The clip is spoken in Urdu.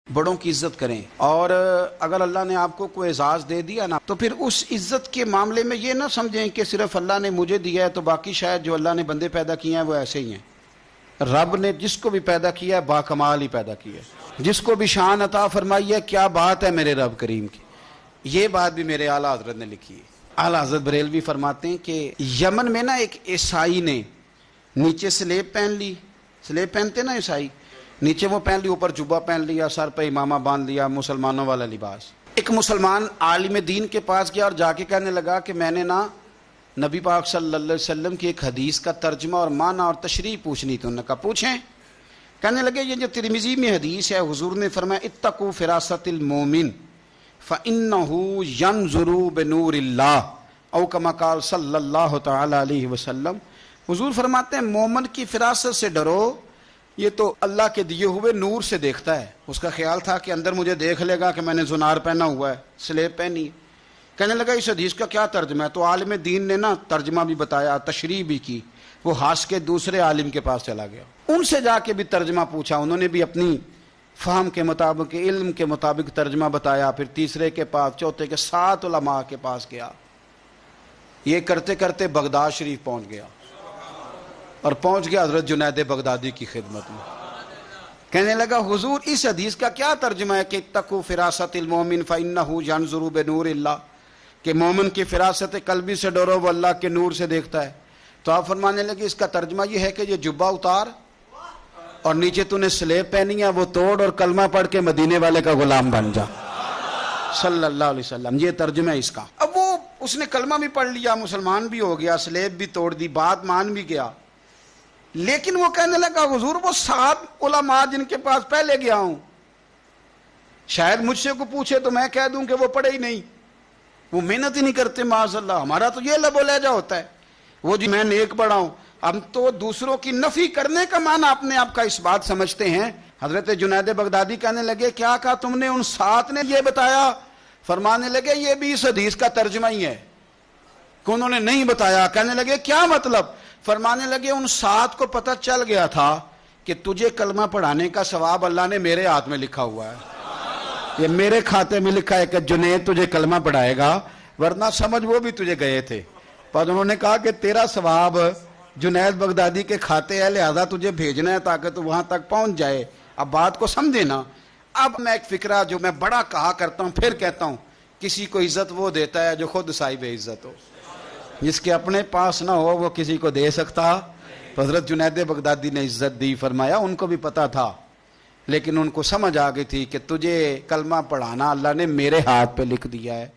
بڑوں کی عزت کریں، اور اگر اللہ نے آپ کو کوئی اعزاز دے دیا نا تو پھر اس عزت کے معاملے میں یہ نہ سمجھیں کہ صرف اللہ نے مجھے دیا ہے تو باقی شاید جو اللہ نے بندے پیدا کیے ہیں وہ ایسے ہی ہیں۔ رب نے جس کو بھی پیدا کیا ہے با کمال ہی پیدا کیا ہے، جس کو بھی شان عطا فرمائی ہے، کیا بات ہے میرے رب کریم کی۔ یہ بات بھی میرے اعلیٰ حضرت نے لکھی ہے۔ اعلیٰ حضرت بریلوی فرماتے ہیں کہ یمن میں نا ایک عیسائی نے نیچے سلیب پہن لی، سلیب پہنتے نا عیسائی، نیچے وہ پہن لی، اوپر جبہ پہن لیا، سر پہ امامہ باندھ لیا، مسلمانوں والا لباس۔ ایک مسلمان عالم دین کے پاس گیا اور جا کے کہنے لگا کہ میں نے نا نبی پاک صلی اللہ علیہ وسلم کی ایک حدیث کا ترجمہ اور معنی اور تشریح پوچھنی تھی۔ انہوں نے کہا پوچھیں۔ کہنے لگے یہ جو ترمذی میں حدیث ہے، حضور نے فرمایا اتقوا فراست المومن فإنہ ینظر بنور اللہ، او کما قال صلی اللہ تعالی علیہ وسلم۔ حضور فرماتے ہیں مومن کی فراست سے ڈرو، یہ تو اللہ کے دیے ہوئے نور سے دیکھتا ہے۔ اس کا خیال تھا کہ اندر مجھے دیکھ لے گا کہ میں نے زنار پہنا ہوا ہے، سلیب پہنی ہے۔ کہنے لگا اس حدیث کا کیا ترجمہ ہے؟ تو عالم دین نے نا ترجمہ بھی بتایا، تشریح بھی کی۔ وہ ہنس کے دوسرے عالم کے پاس چلا گیا، ان سے جا کے بھی ترجمہ پوچھا، انہوں نے بھی اپنی فہم کے مطابق، علم کے مطابق ترجمہ بتایا۔ پھر تیسرے کے پاس، چوتھے کے، 7 علماء کے پاس گیا۔ یہ کرتے کرتے بغداد شریف پہنچ گیا، اور پہنچ گیا حضرت جنید بغدادی کی خدمت میں۔ کہنے لگا حضور اس حدیث کا کیا ترجمہ ہے کہ اتقوا فراست المومن فإنہ ینظر بنور اللہ، کہ مومن کی فراست قلبی سے ڈرو، وہ اللہ کے نور سے دیکھتا ہے۔ تو آپ فرمانے لگے اس کا ترجمہ یہ ہے کہ یہ جبہ اتار اور نیچے تو نے سلیب پہنی ہے، وہ توڑ اور کلمہ پڑھ کے مدینے والے کا غلام بن جا صلی اللہ علیہ وسلم۔ یہ ترجمہ ہے اس کا۔ اب وہ اس نے کلمہ بھی پڑھ لیا، مسلمان بھی ہو گیا، سلیب بھی توڑ دی، بات مان بھی گیا، لیکن وہ کہنے لگا حضور وہ 7 علماء جن کے پاس پہلے گیا ہوں، شاید مجھ سے کو پوچھے تو میں کہہ دوں کہ وہ پڑھے ہی نہیں، وہ محنت ہی نہیں کرتے، معاذ اللہ۔ ہمارا تو یہ لب و لہجہ ہوتا ہے، وہ جی میں نیک پڑھا ہوں۔ ہم تو دوسروں کی نفی کرنے کا معنی اپنے آپ کا اس بات سمجھتے ہیں۔ حضرت جنید بغدادی کہنے لگے کیا کہا تم نے؟ ان 7 نے یہ بتایا؟ فرمانے لگے یہ بھی اس حدیث کا ترجمہ ہی ہے کہ انہوں نے نہیں بتایا۔ کہنے لگے کیا مطلب؟ فرمانے لگے ان 7 کو پتہ چل گیا تھا کہ تجھے کلمہ پڑھانے کا ثواب اللہ نے میرے ہاتھ میں لکھا ہوا ہے، یہ میرے کھاتے میں لکھا ہے کہ جنید تجھے کلمہ پڑھائے گا، ورنہ سمجھ وہ بھی تجھے گئے تھے۔ پر انہوں نے کہا کہ تیرا ثواب جنید بغدادی کے کھاتے ہے، لہذا تجھے بھیجنا ہے تاکہ تو وہاں تک پہنچ جائے۔ اب بات کو سمجھے نا۔ اب میں ایک فکرہ جو میں بڑا کہا کرتا ہوں، پھر کہتا ہوں، کسی کو عزت وہ دیتا ہے جو خود صاحب عزت ہو، جس کے اپنے پاس نہ ہو وہ کسی کو دے سکتا۔ حضرت جنید بغدادی نے عزت دی، فرمایا ان کو بھی پتا تھا، لیکن ان کو سمجھ آ گئی تھی کہ تجھے کلمہ پڑھانا اللہ نے میرے ہاتھ پہ لکھ دیا ہے۔